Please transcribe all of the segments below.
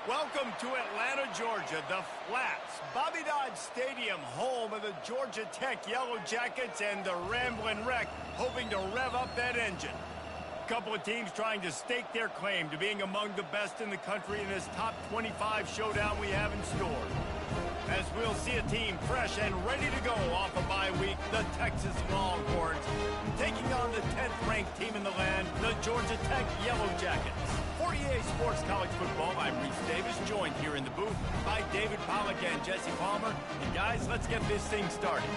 Welcome to Atlanta, Georgia, the Flats, Bobby Dodd Stadium, home of the Georgia Tech Yellow Jackets and the Ramblin' Wreck, hoping to rev up that engine. A couple of teams trying to stake their claim to being among the best in the country in this top 25 showdown we have in store. As we'll see a team fresh and ready to go off a bye week, the Texas Longhorns, taking on the 10th-ranked team in the land, the Georgia Tech Yellow Jackets. For EA Sports College Football, I'm Reese Davis, joined here in the booth by David Pollack and Jesse Palmer. And guys, let's get this thing started.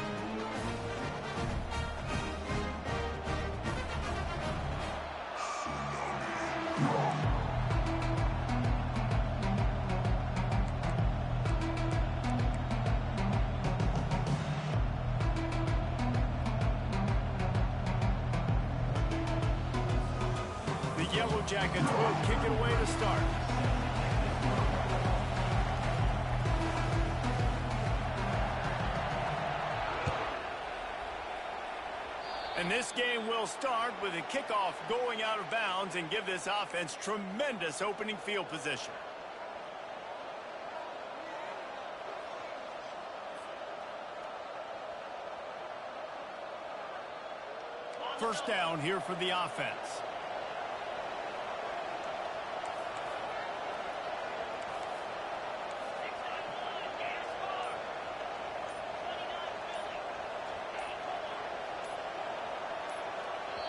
Yellow Jackets will kick it away to start. And this game will start with a kickoff going out of bounds and give this offense tremendous opening field position. First down here for the offense.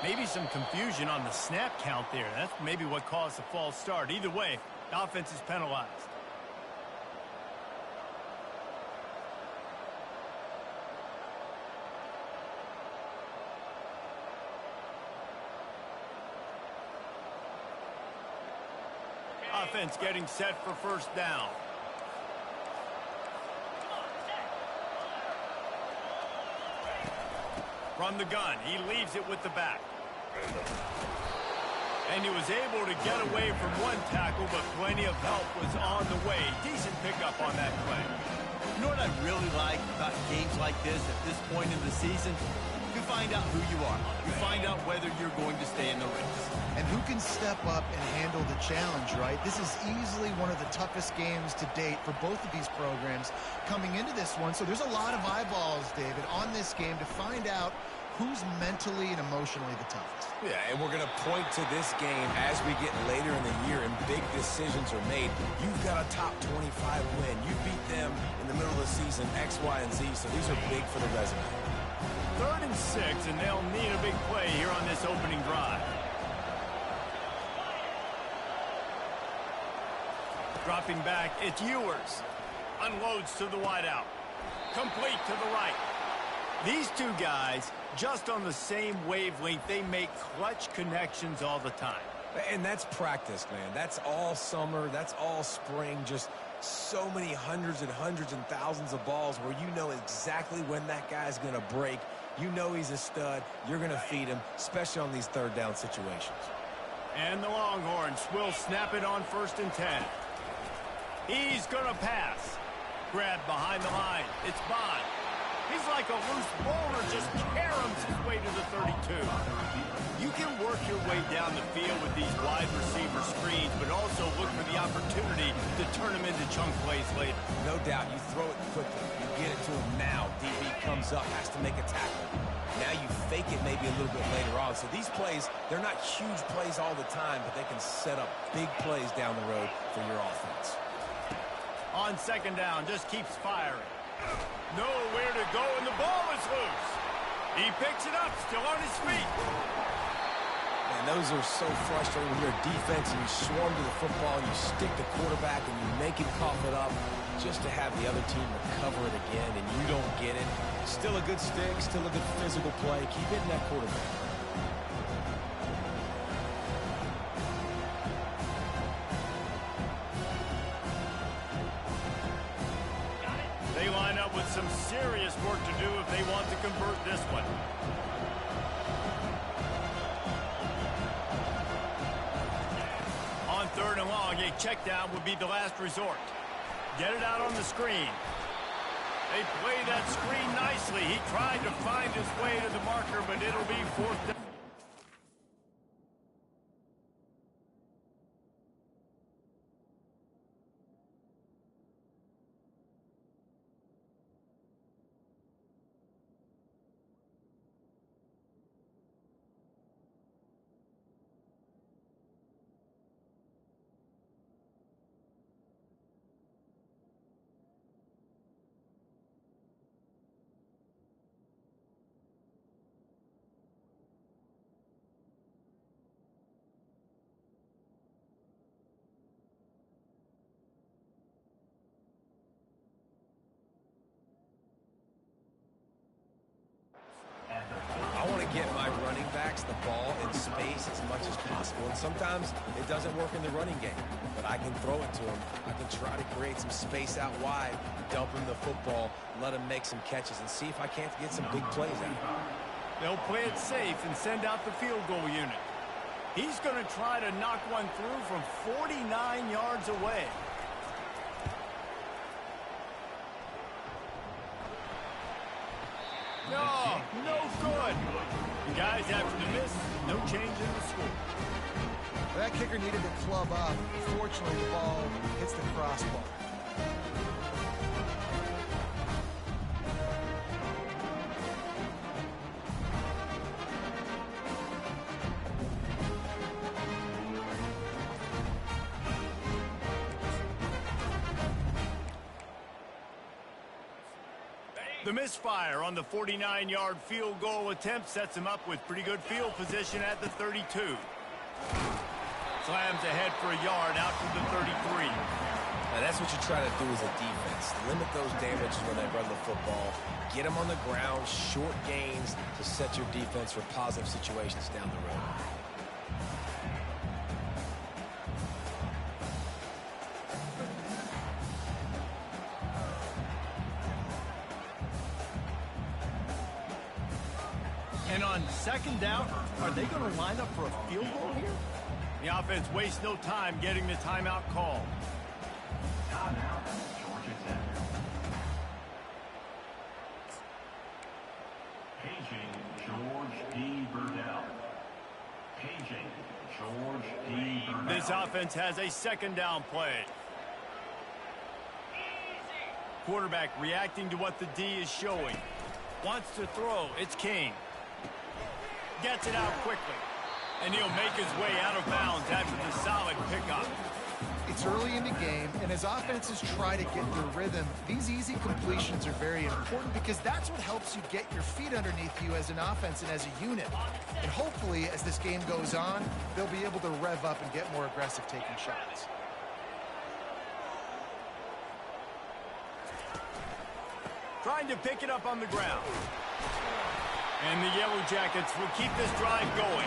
Maybe some confusion on the snap count there. That's maybe what caused the false start. Either way, the offense is penalized. Offense getting set for first down. From the gun, he leaves it with the back. And he was able to get away from one tackle, but plenty of help was on the way. Decent pickup on that play. You know what I really like about games like this at this point in the season? You find out who you are. You find out whether you're going to stay in the race. And who can step up and handle the challenge, right? This is easily one of the toughest games to date for both of these programs coming into this one. So there's a lot of eyeballs, David, on this game to find out who's mentally and emotionally the toughest. Yeah, and we're going to point to this game as we get later in the year and big decisions are made. You've got a top 25 win. You beat them in the middle of the season, X, Y, and Z, so these are big for the resume. 3rd and 6, and they'll need a big play here on this opening drive. Dropping back, it's Ewers. Unloads to the wideout. Complete to the right. These two guys, just on the same wavelength, they make clutch connections all the time. And that's practice, man. That's all summer. That's all spring. Just so many hundreds and thousands of balls where you know exactly when that guy's going to break. You know he's a stud. You're going to feed him, especially on these 3rd down situations. And the Longhorns will snap it on 1st and 10. He's going to pass. Grabbed behind the line. It's Bond. He's like a loose bowler, just caroms his way to the 32. You can work your way down the field with these wide receiver screens, but also look for the opportunity to turn them into chunk plays later. No doubt. You throw it quickly. You get it to him now. DB comes up, has to make a tackle. Now you fake it maybe a little bit later on. So these plays, they're not huge plays all the time, but they can set up big plays down the road for your offense. On 2nd down, just keeps firing. Nowhere to go, and the ball is loose. He picks it up, still on his feet. Man, those are so frustrating when you're a defense and you swarm to the football, and you stick the quarterback, and you make him cough it up just to have the other team recover it again, and you don't get it. Still a good stick, still a good physical play. Keep hitting that quarterback. They line up with some serious work to do if they want to convert this one. On 3rd and long, a check down would be the last resort. Get it out on the screen. They play that screen nicely. He tried to find his way to the marker, but it'll be 4th down. pass as much as possible, and sometimes it doesn't work in the running game. But I can throw it to him. I can try to create some space out wide, dump him the football, let him make some catches, and see if I can't get some big plays out of him. They'll play it safe and send out the field goal unit. He's going to try to knock one through from 49 yards away. No, no good. Guys, after the miss, no change in the score. That kicker needed to club up. Fortunately, the ball hits the crossbar. The misfire on the 49-yard field goal attempt sets him up with pretty good field position at the 32. Slams ahead for a yard out to the 33. Now that's what you try to do as a defense. Limit those damages when they run the football. Get them on the ground, short gains to set your defense for positive situations down the road. And on second down, are they going to line up for a field goal here? The offense wastes no time getting the timeout call. Timeout, Georgia Tech. Paging George D. Burdell. Paging George D. Burdell. This offense has a second down play. Quarterback reacting to what the D is showing. Wants to throw. It's King. Gets it out quickly. And he'll make his way out of bounds after the solid pickup. It's early in the game, and as offenses try to get their rhythm, these easy completions are very important because that's what helps you get your feet underneath you as an offense and as a unit. And hopefully, as this game goes on, they'll be able to rev up and get more aggressive taking shots. Trying to pick it up on the ground. And the Yellow Jackets will keep this drive going.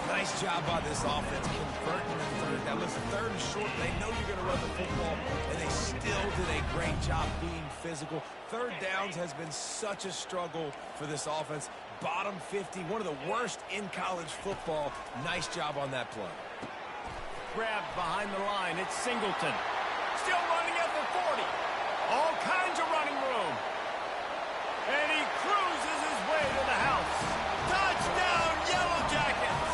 Nice job by this offense converting the third. Now listen, third and short, they know you're going to run the football, and they still did a great job being physical. Third downs has been such a struggle for this offense. Bottom 50, one of the worst in college football. Nice job on that play. Grabbed behind the line, it's Singleton. Still running at the 40. All kinds of running room. And he cruises his way to the house. Touchdown, Yellow Jackets!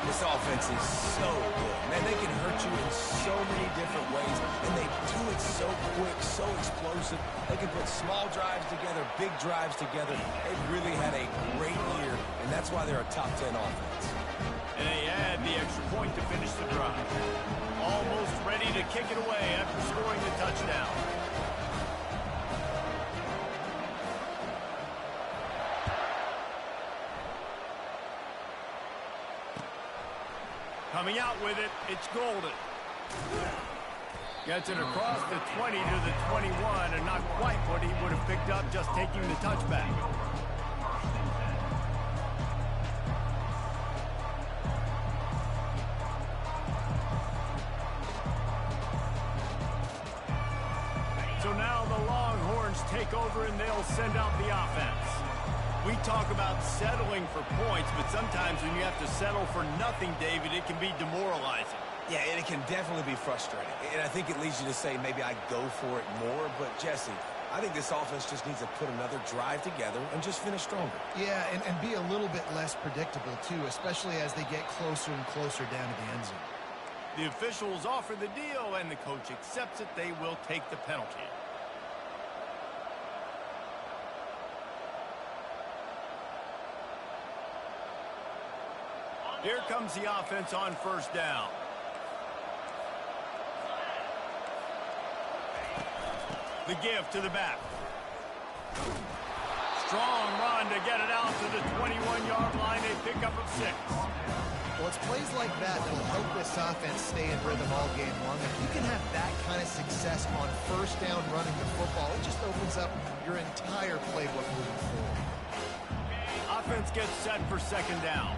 This offense is so good. Man, they can hurt you in so many different ways, and they do it so quick, so explosive. They can put small drives together, big drives together. They've really had a great year, and that's why they're a top 10 offense. And they add the extra point to finish the drive. Almost ready to kick it away after scoring the touchdown. Coming out with it, it's Golden. Gets it across the 20 to the 21, and not quite what he would have picked up just taking the touchback. So now the Longhorns take over, and they'll send out the offense. We talk about settling for points, but sometimes when you have to settle for nothing, David, it can be demoralizing. Yeah, and it can definitely be frustrating. And I think it leads you to say maybe I go for it more. But, Jesse, I think this offense just needs to put another drive together and just finish stronger. Yeah, and be a little bit less predictable, too, especially as they get closer and closer down to the end zone. The officials offer the deal, and the coach accepts it. They will take the penalty. Here comes the offense on first down. The give to the back. Strong run to get it out to the 21-yard line. A pickup of 6. Well, it's plays like that that will help this offense stay in rhythm all game long. If you can have that kind of success on first down running the football, it just opens up your entire playbook moving forward. Offense gets set for second down.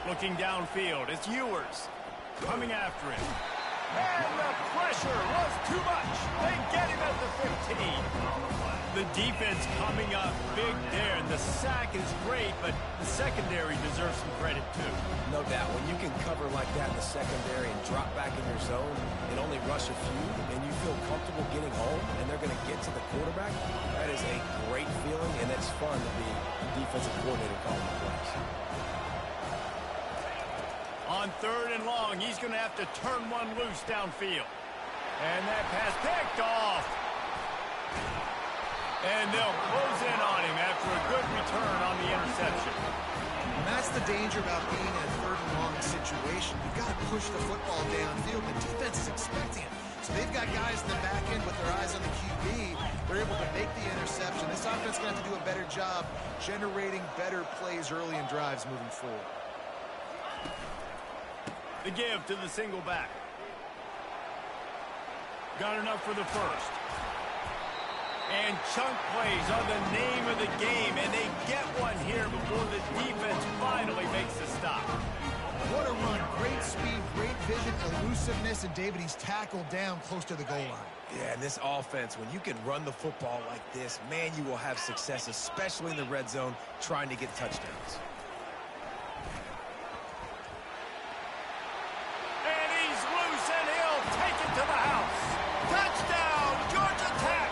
Looking downfield, it's Ewers. Coming after him. And the pressure was too much. They get him at the 15. The defense coming up big there, and the sack is great, but the secondary deserves some credit too. No doubt. When you can cover like that in the secondary and drop back in your zone and only rush a few, and you feel comfortable getting home, and they're going to get to the quarterback, that is a great feeling, and it's fun to be a defensive coordinator calling the plays. On 3rd and long, he's going to have to turn one loose downfield. And that pass picked off. And they'll close in on him after a good return on the interception. And that's the danger about being in a 3rd and long situation. You've got to push the football downfield. The defense is expecting it. So they've got guys in the back end with their eyes on the QB. They're able to make the interception. This offense is going to have to do a better job generating better plays early in drives moving forward. The give to the single back. Got enough for the first. And chunk plays are the name of the game, and they get one here before the defense finally makes the stop. What a run. Great speed, great vision, elusiveness, and David, he's tackled down close to the goal line. Yeah, and this offense, when you can run the football like this, man, you will have success, especially in the red zone, trying to get touchdowns. And he's loose, and he'll take it to the house. Touchdown, Georgia Tech!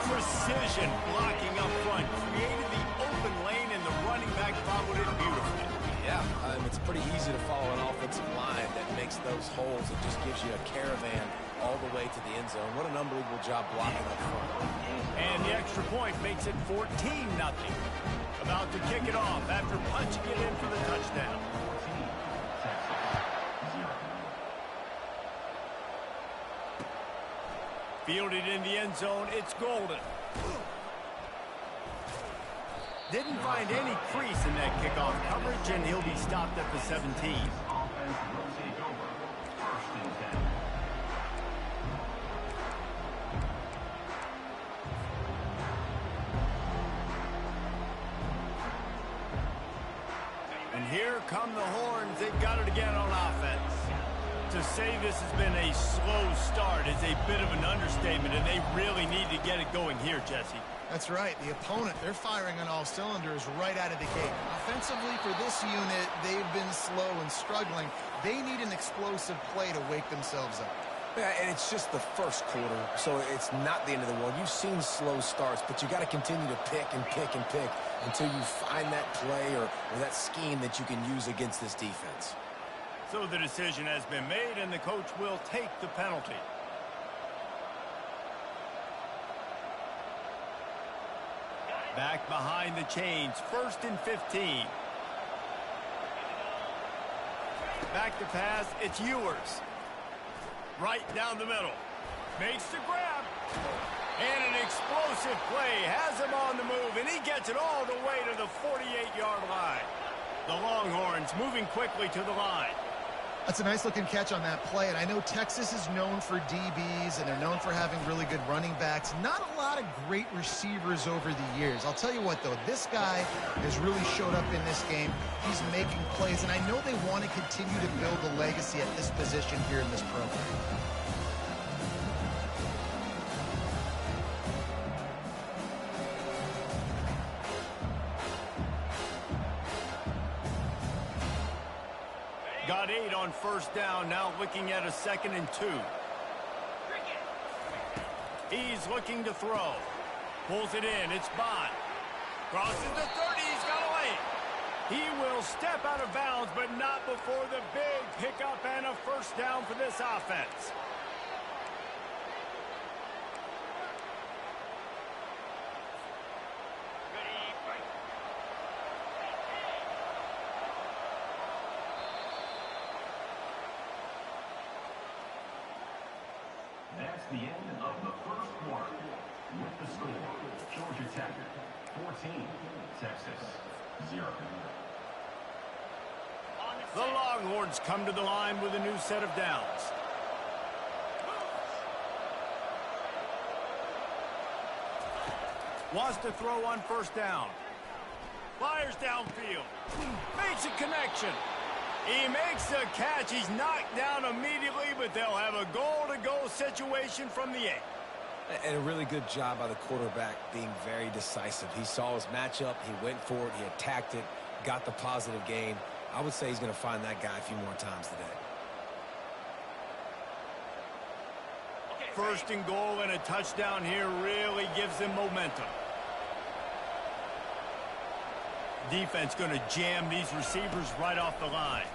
Precision blocking up front created the open lane, and the running back followed it beautifully. Yeah, it's pretty easy to follow an offensive line that makes those holes. It just gives you a caravan all the way to the end zone. What an unbelievable job blocking up front. And the extra point makes it 14-0. About to kick it off after punching it in for the touchdown. Fielded in the end zone, it's Golden. Didn't find any crease in that kickoff coverage, and he'll be stopped at the 17. And here come the horns. They've got it again on offense. To say this has been a slow start is a bit of an understatement, and they really need to get it going here, Jesse. That's right. The opponent, they're firing on all cylinders right out of the gate. Offensively, for this unit, they've been slow and struggling. They need an explosive play to wake themselves up. Yeah, and it's just the first quarter, so it's not the end of the world. You've seen slow starts, but you got to continue to pick and pick and pick until you find that play or that scheme that you can use against this defense. So the decision has been made, and the coach will take the penalty. Back behind the chains, 1st and 15. Back to pass, it's Ewers. Right down the middle. Makes the grab. And an explosive play has him on the move, and he gets it all the way to the 48-yard line. The Longhorns moving quickly to the line. That's a nice-looking catch on that play, and I know Texas is known for DBs, and they're known for having really good running backs. Not a lot of great receivers over the years. I'll tell you what, though, this guy has really showed up in this game. He's making plays, and I know they want to continue to build a legacy at this position here in this program. Got 8 on 1st down, now looking at a 2nd and 2. He's looking to throw. Pulls it in, it's Bond. Crosses the 30, he's got a lane. He will step out of bounds, but not before the big pickup and a 1st down for this offense. That's the end of the first quarter. With the score, Georgia Tech 14, Texas 0. The Longhorns come to the line with a new set of downs. Wants to throw on first down. Fires downfield. Makes a connection. He makes the catch. He's knocked down immediately, but they'll have a goal-to-go situation from the 8. And a really good job by the quarterback being very decisive. He saw his matchup. He went for it. He attacked it. Got the positive gain. I would say he's going to find that guy a few more times today. First and goal and a touchdown here really gives them momentum. Defense going to jam these receivers right off the line.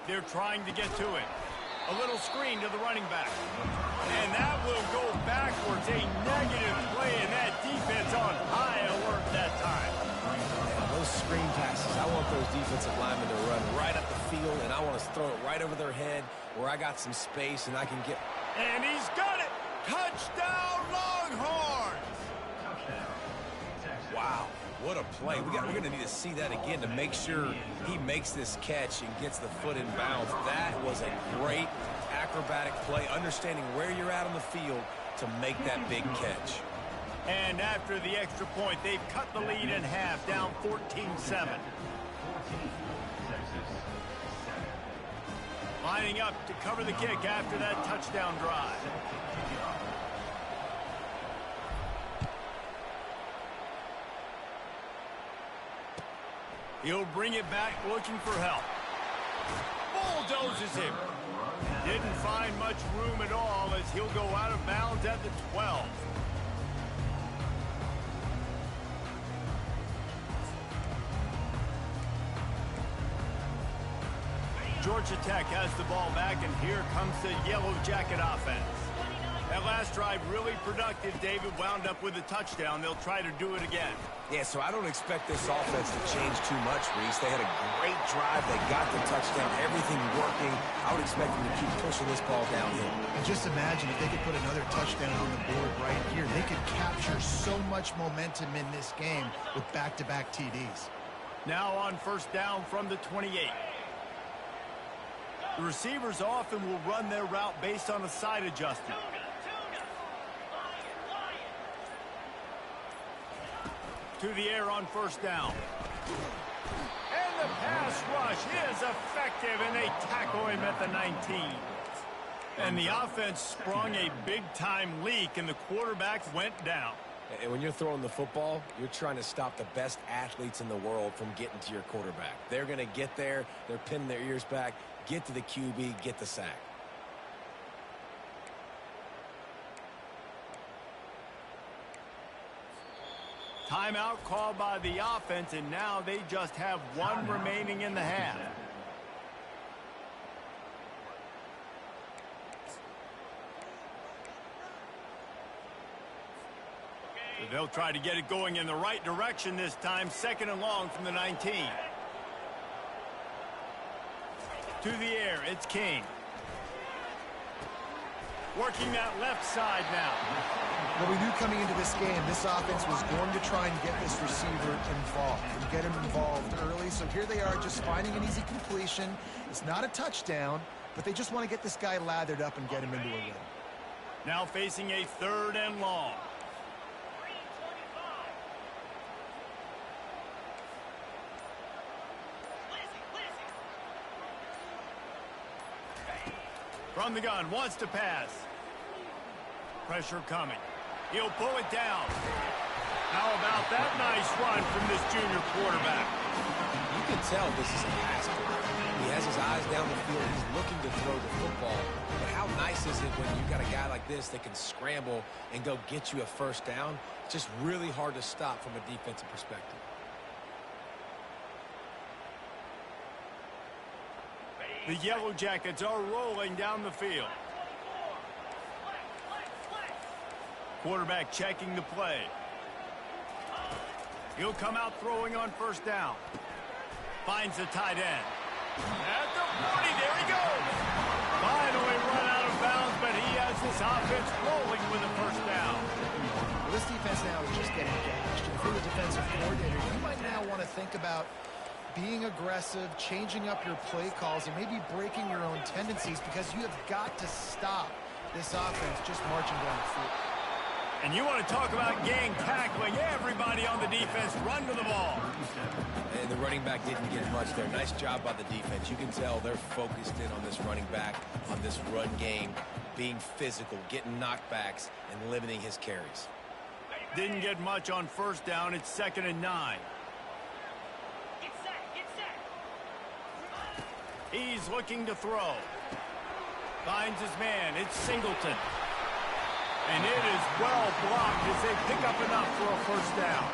They're trying to get to it. A little screen to the running back. And that will go backwards. A negative play, and that defense on high alert that time. Yeah, those screen passes, I want those defensive linemen to run right up the field, and I want to throw it right over their head where I got some space and I can get... And he's got it! Touchdown, Longhorns! Wow, what a play. We're going to need to see that again to make sure he makes this catch and gets the foot in bounds. That was a great acrobatic play, understanding where you're at on the field to make that big catch. And after the extra point, they've cut the lead in half, down 14-7. Lining up to cover the kick after that touchdown drive. He'll bring it back looking for help. Bulldozes him. Didn't find much room at all as he'll go out of bounds at the 12. Georgia Tech has the ball back, and here comes the Yellow Jacket offense. That last drive really productive. David wound up with a touchdown. They'll try to do it again. Yeah, so I don't expect this offense to change too much, Reese. They had a great drive. They got the touchdown. Everything working. I would expect them to keep pushing this ball downhill. And just imagine if they could put another touchdown on the board right here. They could capture so much momentum in this game with back-to-back TDs. Now on first down from the 28. The receivers often will run their route based on a side adjustment. To the air on first down. And the pass rush is effective, and they tackle him at the 19. And the offense sprung a big-time leak, and the quarterback went down. And when you're throwing the football, you're trying to stop the best athletes in the world from getting to your quarterback. They're going to get there. They're pinning their ears back, get to the QB, get the sack. Timeout called by the offense, and now they just have one remaining in the half. So they'll try to get it going in the right direction this time. Second and long from the 19. To the air, it's King. Working that left side now. Well, we knew coming into this game, this offense was going to try and get this receiver involved and get him involved early. So here they are just finding an easy completion. It's not a touchdown, but they just want to get this guy lathered up and get him into a rhythm. Now facing a third and long. From the gun, wants to pass. Pressure coming. He'll pull it down. How about that nice run from this junior quarterback? You can tell this is a pass play. He has his eyes down the field. He's looking to throw the football. But how nice is it when you've got a guy like this that can scramble and go get you a first down? It's just really hard to stop from a defensive perspective. The Yellow Jackets are rolling down the field. Quarterback checking the play. He'll come out throwing on first down. Finds the tight end. At the 40, there he goes. Finally run out of bounds, but he has this offense rolling with a first down. Well, this defense now is just getting gashed. And if you're the defensive coordinator, you might now want to think about being aggressive, changing up your play calls, and maybe breaking your own tendencies, because you have got to stop this offense just marching down the field. And you want to talk about gang tackling. Everybody on the defense run to the ball. And the running back didn't get much there. Nice job by the defense. You can tell they're focused in on this running back, on this run game, being physical, getting knockbacks, and limiting his carries. Didn't get much on first down. It's 2nd and 9. He's looking to throw. Finds his man. It's Singleton. And it is well blocked as they pick up enough for a first down.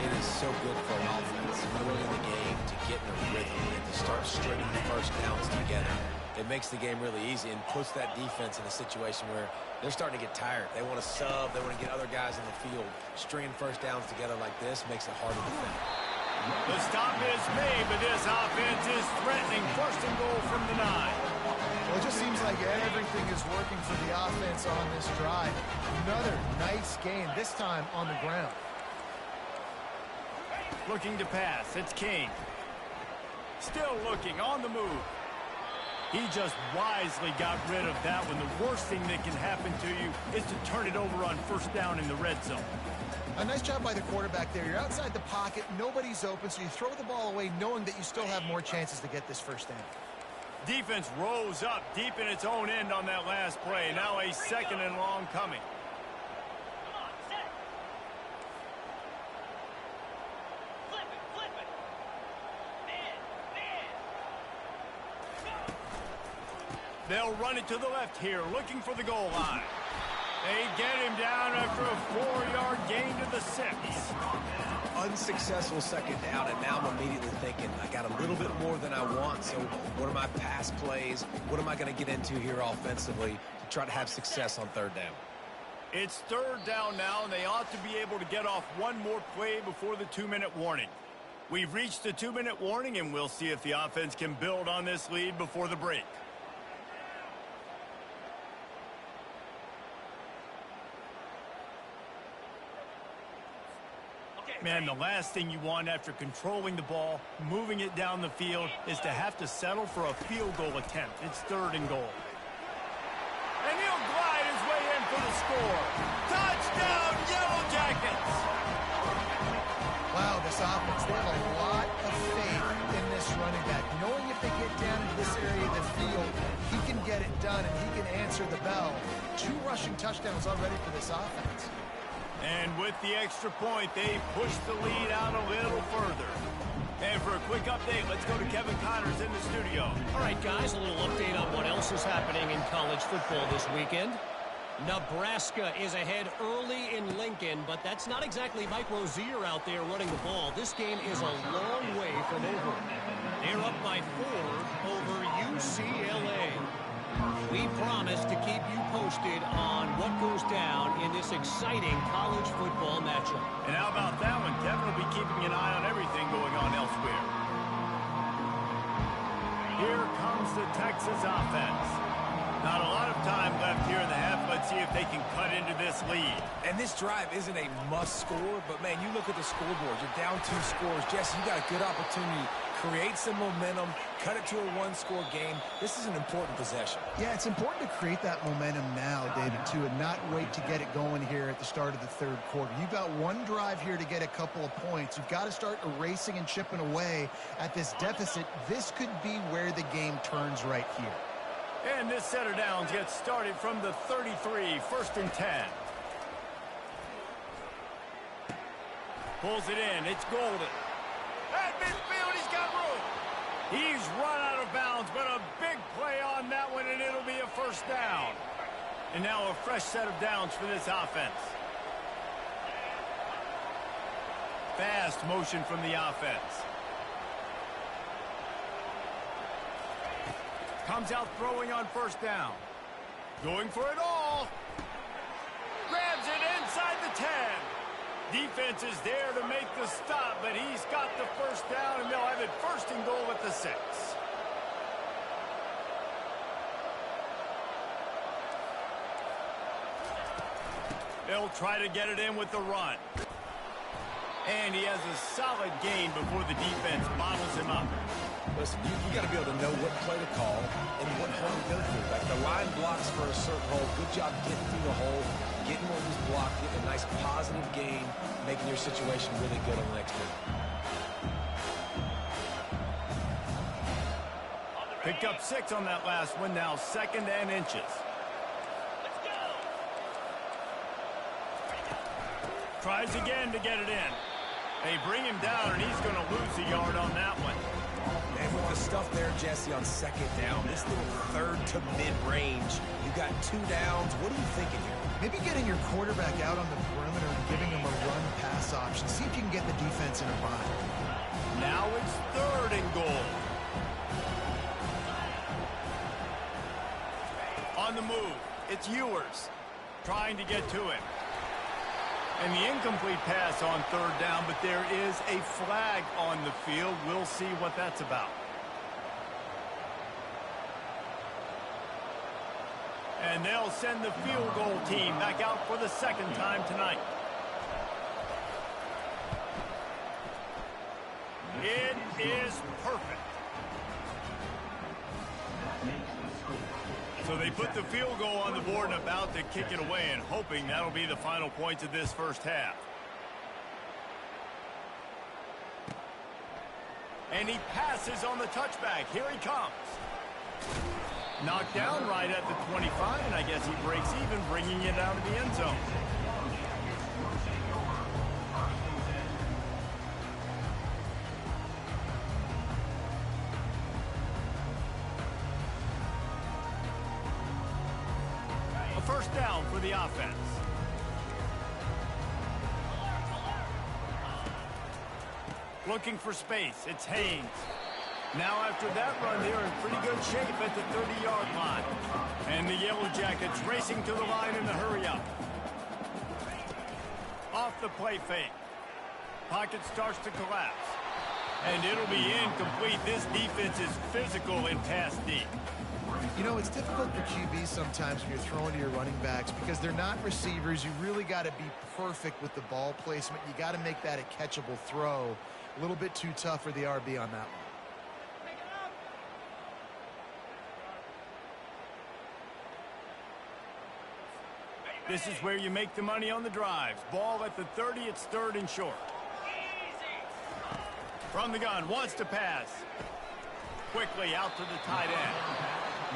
It is so good for an offense early in the game to get in a rhythm and to start stringing the first downs together. It makes the game really easy and puts that defense in a situation where they're starting to get tired. They want to sub. They want to get other guys in the field. Stringing first downs together like this makes it hard to defend. The stop is made, but this offense is threatening. 1st and goal from the 9. Well, it just seems like everything is working for the offense on this drive. Another nice gain, this time on the ground. Looking to pass. It's King. Still looking on the move. He just wisely got rid of that one. The worst thing that can happen to you is to turn it over on first down in the red zone. A nice job by the quarterback there. You're outside the pocket. Nobody's open, so you throw the ball away knowing that you still have more chances to get this first down. Defense rose up deep in its own end on that last play. Now a 2nd and long coming. They'll run it to the left here, looking for the goal line. They get him down after a 4-yard gain to the 6. Unsuccessful 2nd down, and now I'm immediately thinking, I got a little bit more than I want, so what are my pass plays? What am I going to get into here offensively to try to have success on 3rd down? It's 3rd down now, and they ought to be able to get off one more play before the 2-minute warning. We've reached the 2-minute warning, and we'll see if the offense can build on this lead before the break. Man, the last thing you want after controlling the ball, moving it down the field, is to have to settle for a field goal attempt. It's 3rd and goal. And he'll glide his way in for the score. Touchdown, Yellow Jackets! Wow, this offense, they have a lot of faith in this running back. Knowing if they get down into this area of the field, he can get it done and he can answer the bell. 2 rushing touchdowns already for this offense. And with the extra point, they push the lead out a little further. And for a quick update, let's go to Kevin Connors in the studio. All right, guys, a little update on what else is happening in college football this weekend. Nebraska is ahead early in Lincoln, but that's not exactly Mike Rozier out there running the ball. This game is a long way from over. They're up by 4 over UCLA. We promise to keep you posted on what goes down in this exciting college football matchup. And how about that one? Kevin will be keeping an eye on everything going on elsewhere. Here comes the Texas offense. Not a lot of time left here in the half. Let's see if they can cut into this lead. And this drive isn't a must score, but man, you look at the scoreboard. You're down 2 scores. Jesse, you got a good opportunity. Create some momentum, cut it to a 1-score game. This is an important possession. Yeah, it's important to create that momentum now, David, too, and not wait to get it going here at the start of the 3rd quarter. You've got one drive here to get a couple of points. You've got to start erasing and chipping away at this deficit. This could be where the game turns right here. And this set of downs gets started from the 33, 1st and 10. Pulls it in. It's Golden. At midfield, he's got room. He's run out of bounds, but a big play on that one, and it'll be a first down. And now a fresh set of downs for this offense. Fast motion from the offense. Comes out throwing on first down. Going for it all. Grabs it inside the 10. Defense is there to make the stop, but he's got the first down, and they'll have it 1st and goal at the 6. They'll try to get it in with the run. And he has a solid gain before the defense bottles him up. Listen, you got to be able to know what play to call and what hole to go through. Like the line blocks for a certain hole. Good job getting through the hole, getting where he's blocked, getting a nice positive gain, making your situation really good on the next move. Picked up 6 on that last one, now 2nd and inches. Tries again to get it in. They bring him down, and he's going to lose a yard on that one. And with the stuff there, Jesse, on 2nd down, this little 3rd to mid-range, you got 2 downs. What are you thinking here? Maybe getting your quarterback out on the perimeter and giving him a run-pass option. See if you can get the defense in a bind. Now it's 3rd and goal. On the move, it's Ewers trying to get to him. And the incomplete pass on 3rd down, but there is a flag on the field. We'll see what that's about. And they'll send the field goal team back out for the 2nd time tonight. It is perfect. So they put the field goal on the board and about to kick it away, and hoping that'll be the final points of this first half. And he passes on the touchback. Here he comes. Knocked down right at the 25, and I guess he breaks even, bringing it out of the end zone. First down for the offense. Looking for space. It's Haynes. Now after that run, they're in pretty good shape at the 30-yard line. And the Yellow Jackets racing to the line in the hurry-up. Off the play fake. Pocket starts to collapse. And it'll be incomplete. This defense is physical in pass deep. You know, it's difficult for QBs sometimes when you're throwing to your running backs because they're not receivers. You really got to be perfect with the ball placement. You got to make that a catchable throw. A little bit too tough for the RB on that one. This is where you make the money on the drives. Ball at the 30, it's 3rd and short. From the gun, wants to pass. Quickly out to the tight end.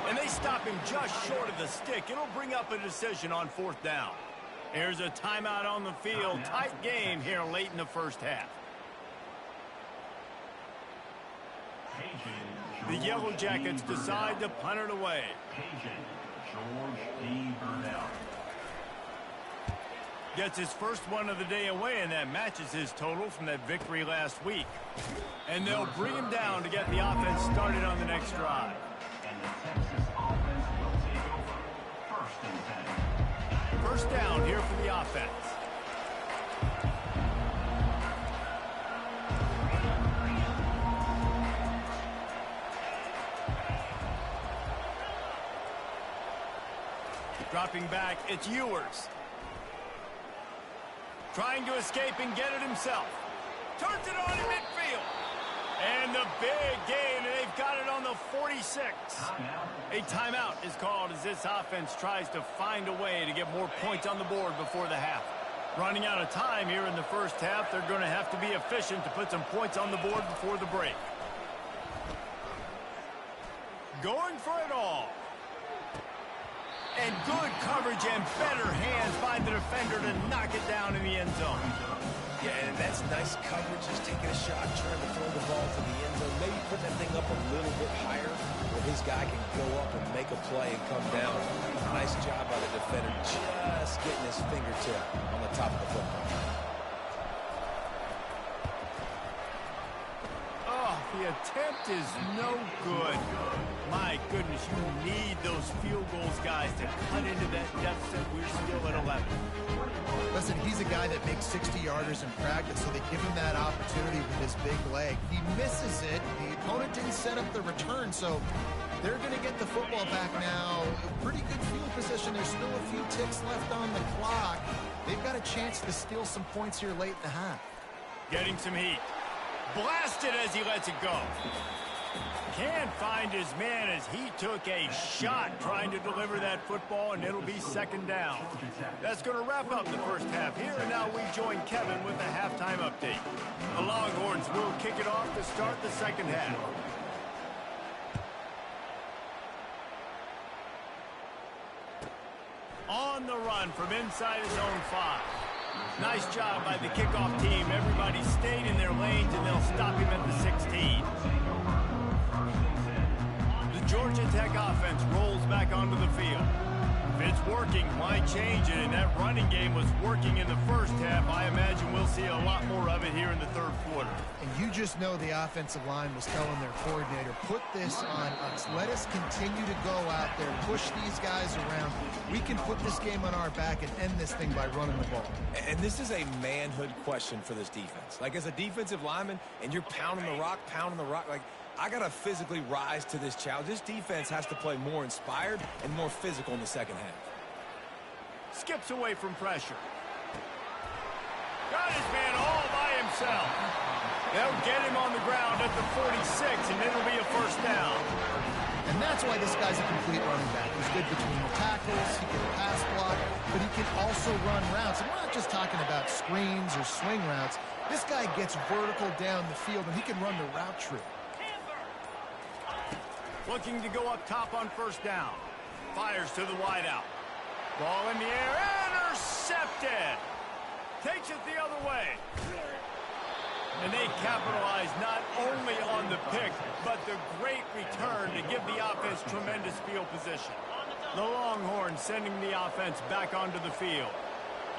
And they stop him just short of the stick. It'll bring up a decision on 4th down. Here's a timeout on the field. Tight game here late in the first half. The Yellow Jackets decide to punt it away. Gets his first one of the day away, and that matches his total from that victory last week. And they'll bring him down to get the offense started on the next drive. And the Texas offense will take over. 1st and 10. First down here for the offense. Dropping back, it's Ewers. Trying to escape and get it himself. Turns it on in midfield. And the big gain, and they've got it on the 46. A timeout is called as this offense tries to find a way to get more points on the board before the half. Running out of time here in the first half, they're going to have to be efficient to put some points on the board before the break. Going for it all. And good coverage and better hands by the defender to knock it down in the end zone. Yeah, and that's nice coverage, just taking a shot, trying to throw the ball to the end zone. Maybe put that thing up a little bit higher where his guy can go up and make a play and come down. Nice job by the defender, just getting his fingertip on the top of the football. Oh, the attempt is no good. My goodness, you need those field goals, guys, to cut into that deficit. We're still at 11. Listen, he's a guy that makes 60-yarders in practice, so they give him that opportunity with his big leg. He misses it. The opponent didn't set up the return, so they're going to get the football back now. Pretty good field position. There's still a few ticks left on the clock. They've got a chance to steal some points here late in the half. Getting some heat. Blasted as he lets it go. Can't find his man as he took a shot trying to deliver that football, and it'll be second down. That's going to wrap up the first half here, and now we join Kevin with a halftime update. The Longhorns will kick it off to start the second half. On the run from inside his own 5. Nice job by the kickoff team. Everybody stayed in their lanes, and they'll stop him at the 16. The Georgia Tech offense rolls back onto the field. If it's working, why change it? And that running game was working in the first half. I imagine we'll see a lot more of it here in the third quarter. And you just know the offensive line was telling their coordinator, put this on us. Let us continue to go out there, push these guys around. We can put this game on our back and end this thing by running the ball. And this is a manhood question for this defense. Like, as a defensive lineman, and you're pounding the rock, like, I got to physically rise to this challenge. This defense has to play more inspired and more physical in the second half. Skips away from pressure. Got his man all by himself. They'll get him on the ground at the 46, and it'll be a first down. And that's why this guy's a complete running back. He's good between the tackles, he can pass block, but he can also run routes. And we're not just talking about screens or swing routes. This guy gets vertical down the field, and he can run the route tree. Looking to go up top on first down. Fires to the wideout. Ball in the air. Intercepted. Takes it the other way. And they capitalize not only on the pick, but the great return to give the offense tremendous field position. The Longhorns sending the offense back onto the field.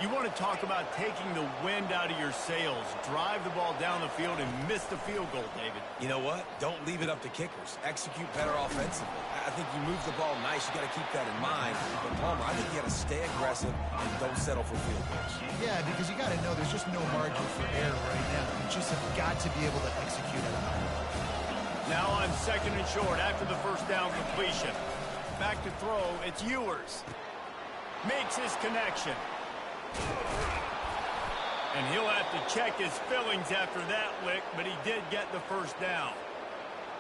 You want to talk about taking the wind out of your sails. Drive the ball down the field and miss the field goal, David. You know what? Don't leave it up to kickers. Execute better offensively. I think you move the ball nice. You got to keep that in mind. But Palmer, I think you got to stay aggressive and don't settle for field goals. Yeah, because you got to know there's just no margin for error right now. You just have got to be able to execute at a high level. Now on second and short after the first down completion. Back to throw. It's Ewers. Makes his connection. And he'll have to check his fillings after that lick, but he did get the first down.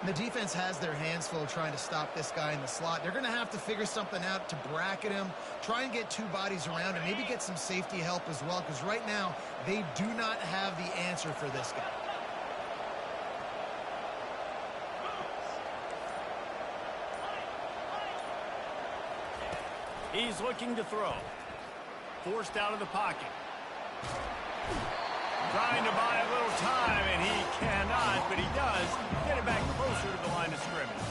The defense has their hands full trying to stop this guy in the slot. They're going to have to figure something out to bracket him, try and get two bodies around him, maybe get some safety help as well, because right now they do not have the answer for this guy. He's looking to throw. Forced out of the pocket. Trying to buy a little time, and he cannot, but he does get it back closer to the line of scrimmage.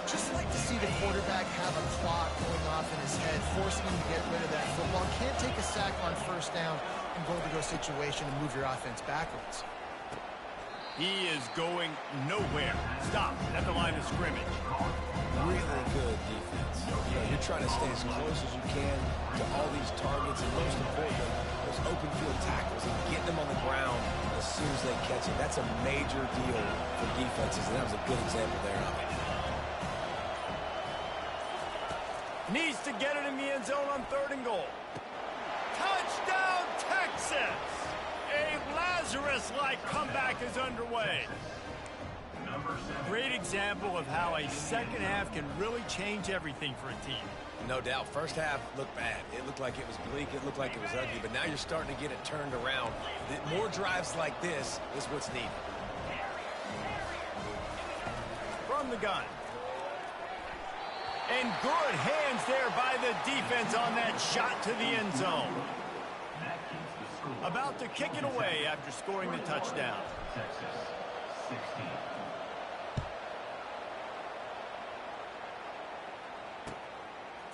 Just like to see the quarterback have a clock going off in his head, forcing him to get rid of that football. Can't take a sack on first down and goal-to-go situation and move your offense backwards. He is going nowhere. Stop at the line of scrimmage. Really good defense. You know, you're trying to stay as close as you can to all these targets, and most importantly, those open field tackles and getting them on the ground as soon as they catch it. That's a major deal for defenses, and that was a good example there of it. Needs to get it in the end zone on third and goal. Touchdown, Texas! A Lazarus-like comeback is underway. Great example of how a second half can really change everything for a team. No doubt. First half looked bad. It looked like it was bleak. It looked like it was ugly. But now you're starting to get it turned around. More drives like this is what's needed. From the gun. And good hands there by the defense on that shot to the end zone. About to kick it away after scoring the touchdown. Texas, 16.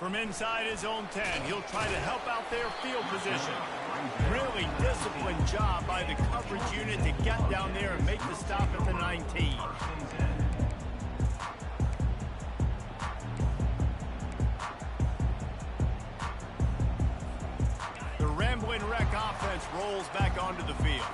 From inside his own 10, he'll try to help out their field position. Really disciplined job by the coverage unit to get down there and make the stop at the 19. The Ramblin' Wreck offense rolls back onto the field.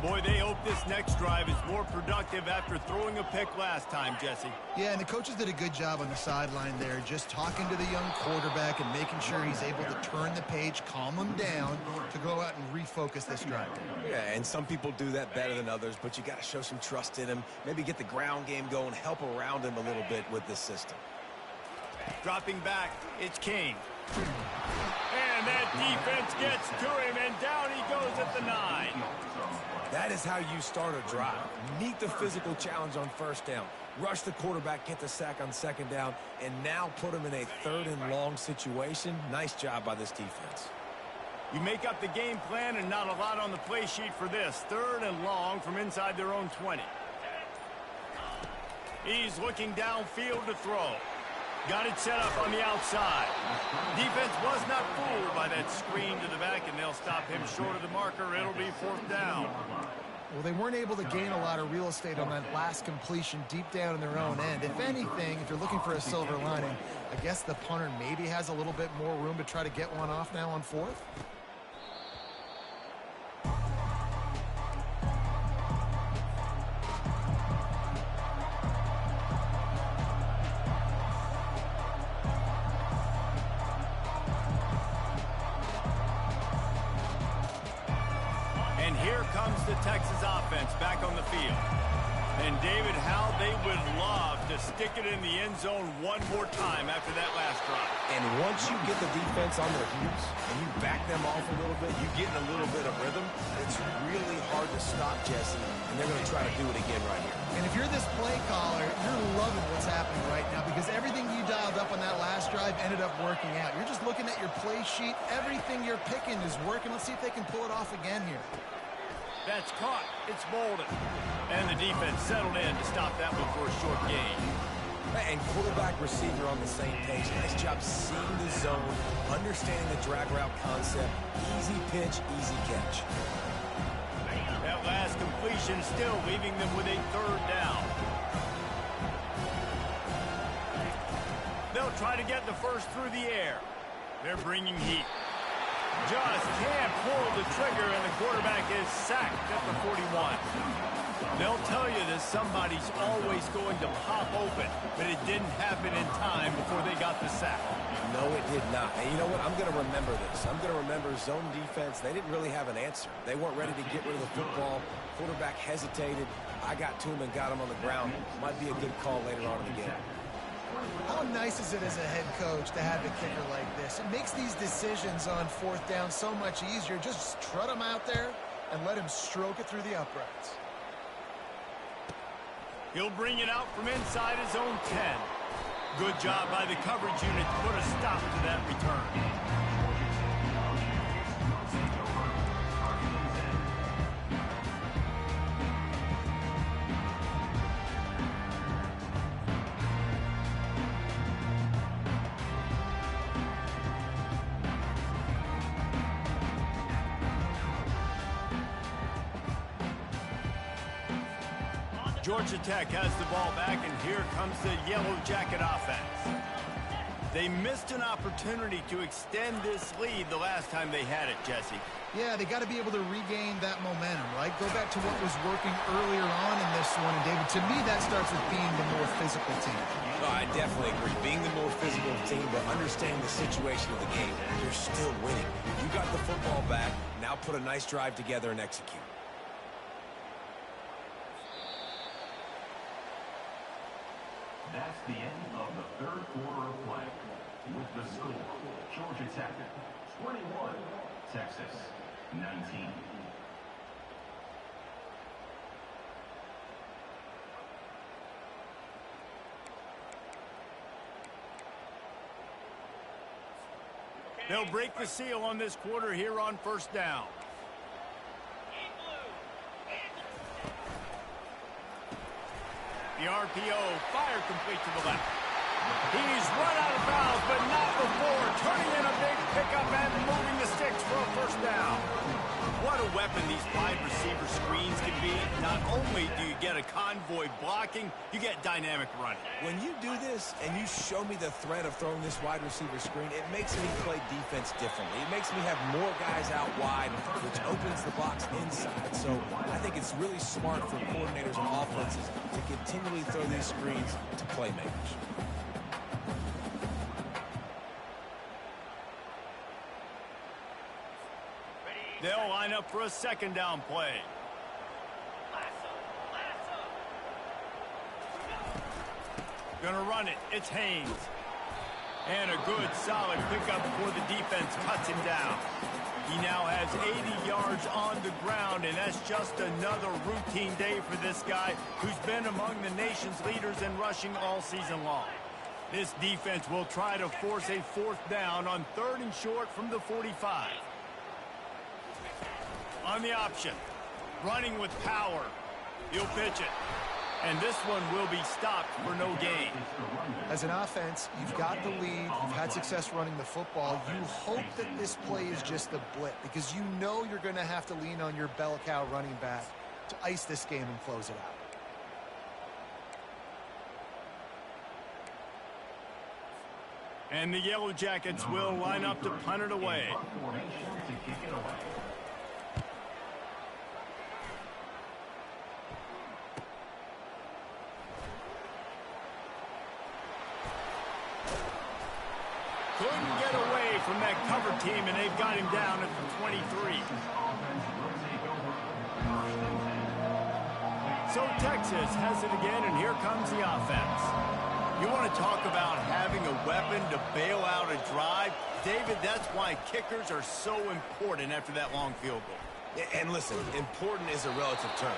Boy, they hope this next drive is more productive after throwing a pick last time, Jesse. Yeah, and the coaches did a good job on the sideline there, just talking to the young quarterback and making sure he's able to turn the page, calm him down to go out and refocus this drive. Yeah, and some people do that better than others, but you got to show some trust in him, maybe get the ground game going, help around him a little bit with this system. Dropping back, it's King. And that defense gets to him, and down he goes at the 9. That is how you start a drive. Meet the physical challenge on first down. Rush the quarterback, get the sack on second down, and now put him in a 3rd and long situation. Nice job by this defense. You make up the game plan and not a lot on the play sheet for this. 3rd and long from inside their own 20. He's looking downfield to throw. Got it set up on the outside. Defense was not fooled by that screen to the back, and they'll stop him short of the marker. It'll be 4th down. Well, they weren't able to gain a lot of real estate on that last completion deep down in their own end. If anything, if you're looking for a silver lining, I guess the punter maybe has a little bit more room to try to get one off now on 4th. And here comes the Texas offense back on the field. And David, how they would love to stick it in the end zone one more time after that last drive. And once you get the defense on their heels and you back them off a little bit, you get in a little bit of rhythm, it's really hard to stop Jesse, and they're going to try to do it again right here. And if you're this play caller, you're loving what's happening right now because everything you dialed up on that last drive ended up working out. You're just looking at your play sheet. Everything you're picking is working. Let's see if they can pull it off again here. That's caught. It's Bolden. And the defense settled in to stop that one for a short gain. And quarterback receiver on the same page. Nice job seeing the zone, understanding the drag route concept. Easy pitch, easy catch. That last completion still leaving them with a 3rd down. They'll try to get the first through the air. They're bringing heat. Just can't pull the trigger, and the quarterback is sacked at the 41. They'll tell you that somebody's always going to pop open, but it didn't happen in time before they got the sack. No, it did not. And you know what? I'm going to remember this. I'm going to remember zone defense. They didn't really have an answer. They weren't ready to get rid of the football. Quarterback hesitated. I got to him and got him on the ground. Might be a good call later on in the game. How nice is it as a head coach to have a kicker like this? It makes these decisions on 4th down so much easier. Just trot him out there and let him stroke it through the uprights. He'll bring it out from inside his own 10. Good job by the coverage unit to put a stop to that return. Georgia Tech has the ball back, and here comes the Yellow Jacket offense. They missed an opportunity to extend this lead the last time they had it, Jesse. Yeah, they got to be able to regain that momentum, right? Go back to what was working earlier on in this one. And, David, to me, that starts with being the more physical team. No, I definitely agree. Being the more physical team, but understanding the situation of the game, you're still winning. You got the football back. Now put a nice drive together and execute. That's the end of the 3rd quarter of play. With the score, Georgia Tech 21, Texas 19. They'll break the seal on this quarter here on 1st down. The RPO, fire complete to the left. He's run out of bounds, but not before turning in a big pickup and moving the sticks for a 1st down. What a weapon these wide receiver screens can be. Not only do you get a convoy blocking, you get dynamic running. When you do this and you show me the threat of throwing this wide receiver screen, it makes me play defense differently. It makes me have more guys out wide, which opens the box inside. So I think it's really smart for coordinators and offenses to continually throw these screens to playmakers. They'll line up for a second down play. Gonna run it. It's Haynes. And a good, solid pickup before the defense cuts him down. He now has 80 yards on the ground, and that's just another routine day for this guy who's been among the nation's leaders in rushing all season long. This defense will try to force a fourth down on 3rd and short from the 45. On the option, running with power. He'll pitch it. And this one will be stopped for no gain. As an offense, you've got the lead. You've had success running the football. You hope that this play is just a blip because you know you're going to have to lean on your bell cow running back to ice this game and close it out. And the Yellow Jackets will line up to punt it away. Couldn't get away from that cover team, and they've got him down at the 23. So Texas has it again, and here comes the offense. You want to talk about having a weapon to bail out a drive? David, that's why kickers are so important after that long field goal. And listen, important is a relative term.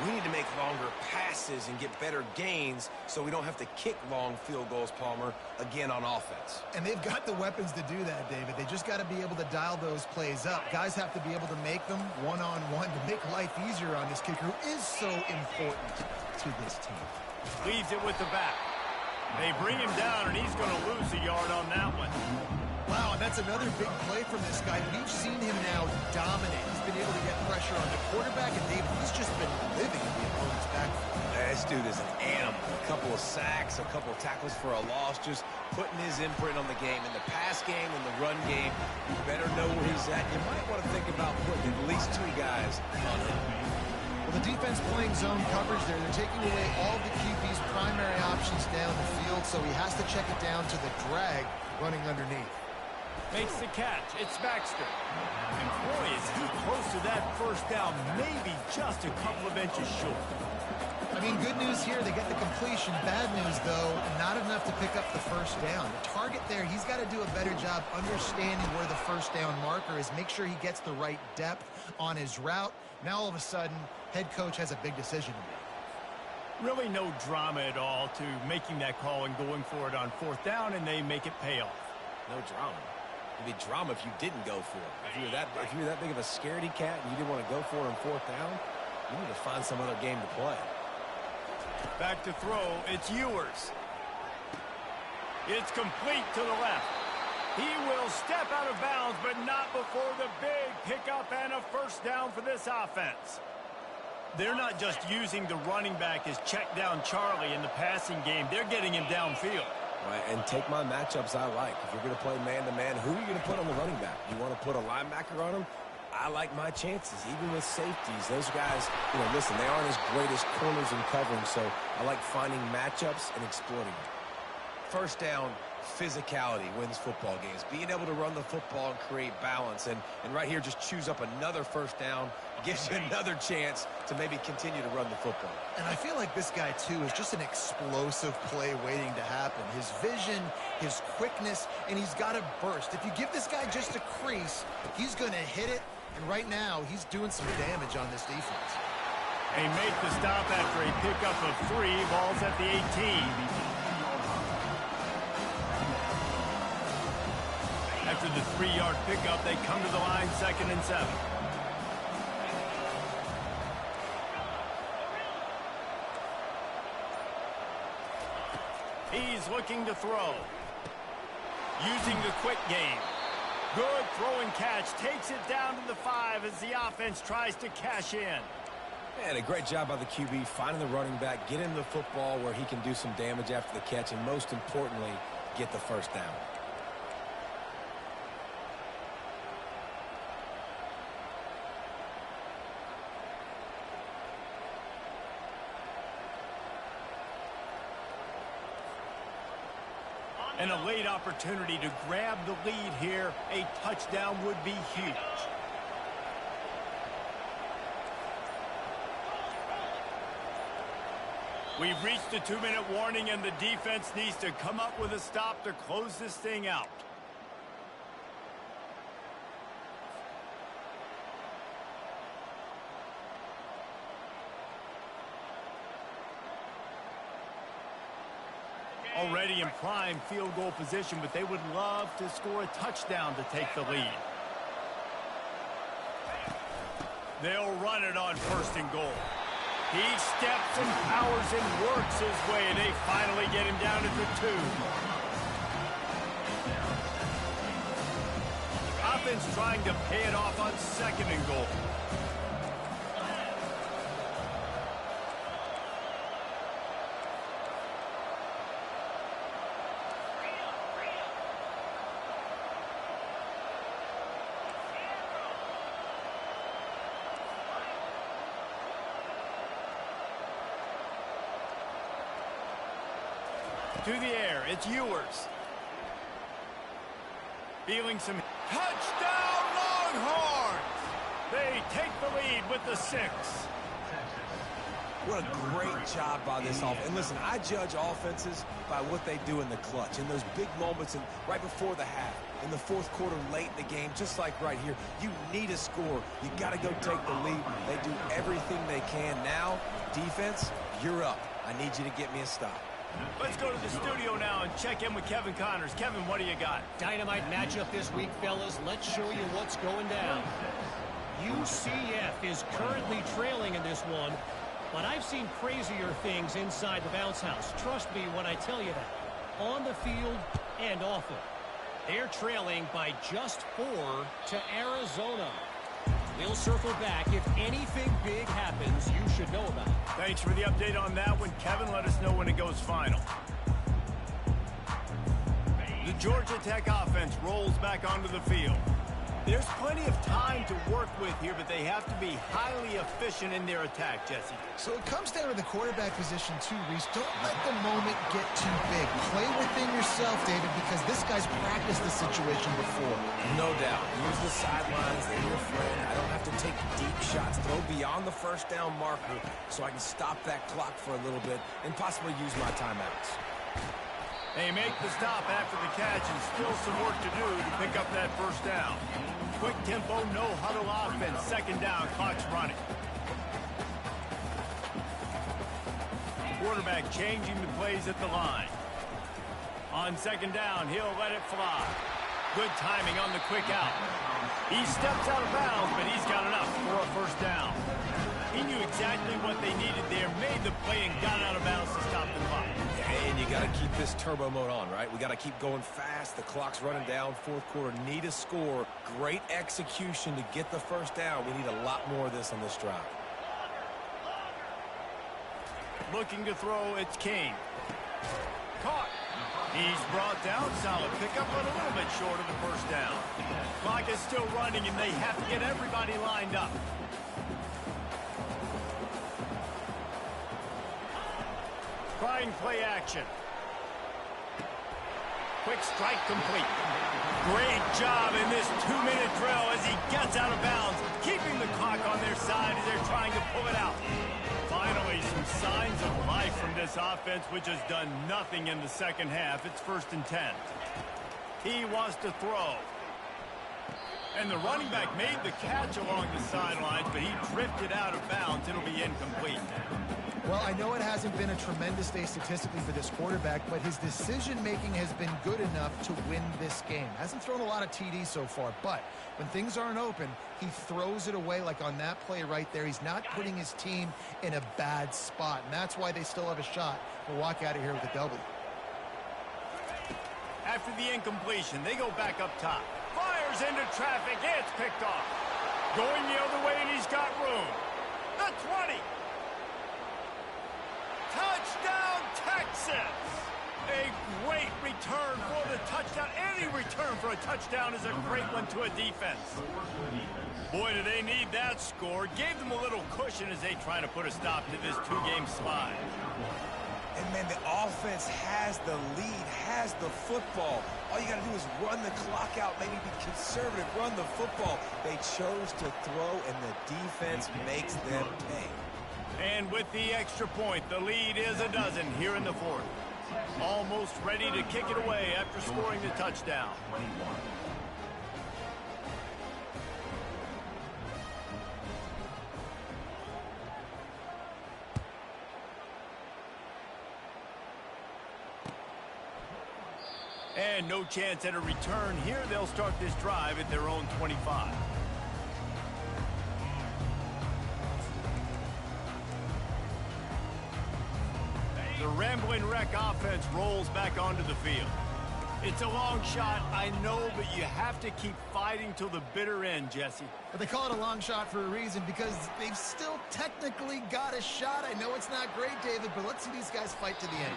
We need to make longer passes and get better gains so we don't have to kick long field goals, Palmer, again on offense. And they've got the weapons to do that, David. They just got to be able to dial those plays up. Guys have to be able to make them one-on-one to make life easier on this kicker who is so important to this team. Leaves it with the back. They bring him down, and he's going to lose a yard on that one. Wow, and that's another big play from this guy. We've seen him now dominate. He's been able to get pressure on the quarterback, and David, he's just been living in the opponent's backfield. This dude is an animal. A couple of sacks, a couple of tackles for a loss, just putting his imprint on the game. In the pass game and the run game, you better know where he's at. You might want to think about putting at least 2 guys on him. Well, the defense playing zone coverage there. They're taking away all the QB's primary options down the field, so he has to check it down to the drag running underneath. Makes the catch. It's Baxter. And boy, is he close to that first down, maybe just a couple of inches short. I mean, good news here, they get the completion. Bad news, though, not enough to pick up the first down. The target there, he's got to do a better job understanding where the first down marker is, make sure he gets the right depth on his route. Now, all of a sudden, head coach has a big decision to make. Really no drama at all to making that call and going for it on 4th down, and they make it pay off. No drama. It'd be drama if you didn't go for it. If you were that big of a scaredy cat and you didn't want to go for it on 4th down, you need to find some other game to play. Back to throw, it's Ewers. It's complete to the left. He will step out of bounds, but not before the big pickup and a first down for this offense. They're not just using the running back as check down Charlie in the passing game. They're getting him downfield. Right, and take my matchups I like. If you're going to play man-to-man, who are you going to put on the running back? You want to put a linebacker on him? I like my chances, even with safeties. Those guys, listen, they aren't as great as corners in covering, so I like finding matchups and exploiting them. First down, physicality wins football games. Being able to run the football and create balance. And right here, just choose up another first down, gives you another chance to maybe continue to run the football. And I feel like this guy, too, is just an explosive play waiting to happen. His vision, his quickness, and he's got a burst. If you give this guy just a crease, he's going to hit it. And right now, he's doing some damage on this defense. They make the stop after a pickup of 3. Ball's at the 18. After the 3-yard pickup, they come to the line 2nd and 7. He's looking to throw. Using the quick game. Good throw and catch. Takes it down to the 5 as the offense tries to cash in. And a great job by the QB finding the running back, getting the football where he can do some damage after the catch, and most importantly, get the first down. And a late opportunity to grab the lead here. A touchdown would be huge. We've reached the 2-minute warning, and the defense needs to come up with a stop to close this thing out. Already in prime field goal position, but they would love to score a touchdown to take the lead. They'll run it on 1st and goal. He steps and powers and works his way, and they finally get him down at the 2. Offense trying to pay it off on 2nd and goal. To the air, it's Ewers. Feeling some touchdown Longhorns! They take the lead with the 6. What a great job by this offense. And listen, I judge offenses by what they do in the clutch, in those big moments and right before the half, in the 4th quarter, late in the game, just like right here. You need a score. You got to go take the lead. They do everything they can. Now, defense, you're up. I need you to get me a stop. Let's go to the studio now and check in with Kevin Connors. Kevin, what do you got? Dynamite matchup this week, fellas. Let's show you what's going down. UCF is currently trailing in this one, but I've seen crazier things inside the bounce house. Trust me when I tell you that. On the field and off it. They're trailing by just 4 to Arizona. We'll circle back. If anything big happens, you should know about it. Thanks for the update on that one, Kevin. Let us know when it goes final. The Georgia Tech offense rolls back onto the field. There's plenty of time to work with here, but they have to be highly efficient in their attack, Jesse. So it comes down to the quarterback position too, Reese. Don't let the moment get too big. Play within yourself, David, because this guy's practiced this situation before. No doubt. Use the sidelines. They're your friend. I don't have to take deep shots. Throw beyond the 1st down marker so I can stop that clock for a little bit and possibly use my timeouts. They make the stop after the catch, and still some work to do to pick up that 1st down. Quick tempo, no huddle offense. 2nd down, clock's running. Quarterback changing the plays at the line. On 2nd down, he'll let it fly. Good timing on the quick out. He steps out of bounds, but he's got enough for a 1st down. He knew exactly what they needed there, made the play, and got out of bounds to stop the clock. And you got to keep this turbo mode on, right? We got to keep going fast. The clock's running down. 4th quarter, need a score. Great execution to get the 1st down. We need a lot more of this on this drive. Looking to throw, it's King. Caught. He's brought down. Solid pickup, but a little bit short of the 1st down. Clock is still running, and they have to get everybody lined up. Trying play action. Quick strike complete. Great job in this 2-minute drill as he gets out of bounds, keeping the clock on their side as they're trying to pull it out. Finally, some signs of life from this offense, which has done nothing in the 2nd half. It's 1st and 10. He wants to throw. And the running back made the catch along the sidelines, but he drifted out of bounds. It'll be incomplete. Well, I know it hasn't been a tremendous day statistically for this quarterback, but his decision-making has been good enough to win this game. Hasn't thrown a lot of TDs so far, but when things aren't open, he throws it away like on that play right there. He's not putting his team in a bad spot, and that's why they still have a shot to walk out of here with a W. After the incompletion, they go back up top. Fires tears into traffic. It's picked off. Going the other way, and he's got room. The 20. Touchdown, Texas! A great return for the touchdown. Any return for a touchdown is a great one to a defense. Boy, do they need that score. Gave them a little cushion as they try to put a stop to this two-game slide. And, man, the offense has the lead, has the football. All you got to do is run the clock out, maybe be conservative, run the football. They chose to throw, and the defense makes them pay. And with the extra point, the lead is a dozen here in the fourth. Almost ready to kick it away after scoring the touchdown. And no chance at a return here. They'll start this drive at their own 25. The Rambling Wreck offense rolls back onto the field. It's a long shot, I know, but you have to keep fighting till the bitter end, Jesse. But they call it a long shot for a reason, because they've still technically got a shot. I know it's not great, David, but let's see these guys fight to the end.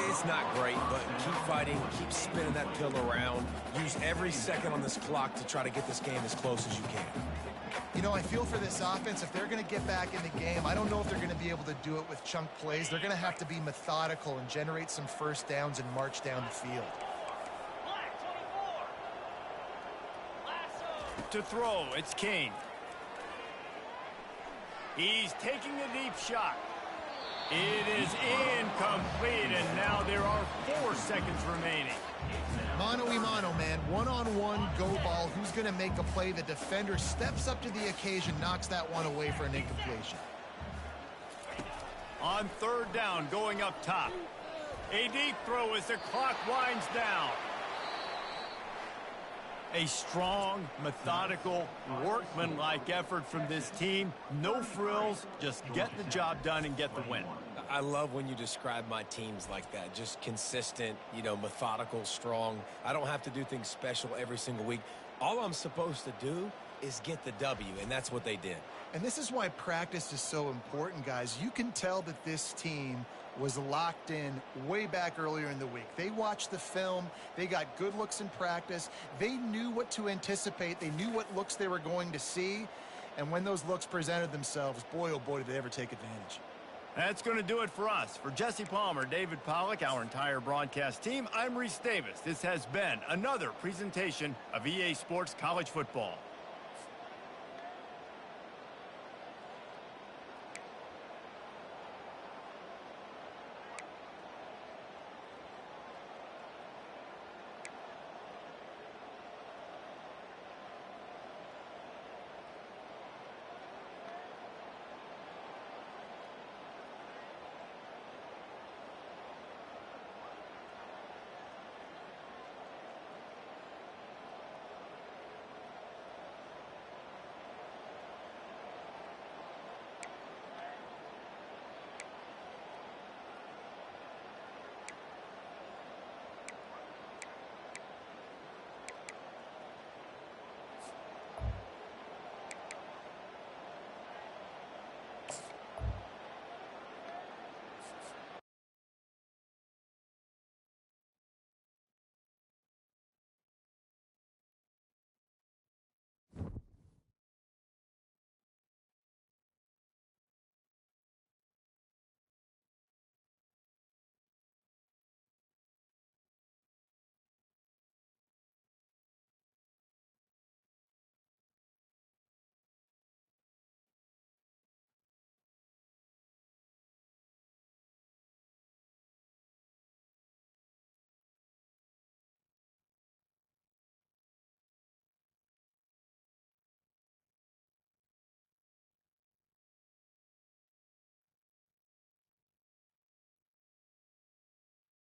It's not great, but keep fighting, keep spinning that pill around. Use every second on this clock to try to get this game as close as you can. You know, I feel for this offense. If they're going to get back in the game, I don't know if they're going to be able to do it with chunk plays. They're going to have to be methodical and generate some first downs and march down the field. To throw, it's King. He's taking a deep shot. It is incomplete, and now there are 4 seconds remaining. Mano-a-mano, man. One-on-one go ball. Who's going to make a play? The defender steps up to the occasion, knocks that one away for an incompletion. On third down, going up top. A deep throw as the clock winds down. A strong, methodical, workman-like effort from this team. No frills, just get the job done and get the win. I love when you describe my teams like that. Just consistent, you know, methodical, strong. I don't have to do things special every single week. All I'm supposed to do is get the W, and that's what they did. And this is why practice is so important, guys. You can tell that this team was locked in way back earlier in the week. They watched the film. They got good looks in practice. They knew what to anticipate. They knew what looks they were going to see. And when those looks presented themselves, boy, oh boy, did they ever take advantage. That's going to do it for us. For Jesse Palmer, David Pollack, our entire broadcast team, I'm Reese Davis. This has been another presentation of EA Sports College Football.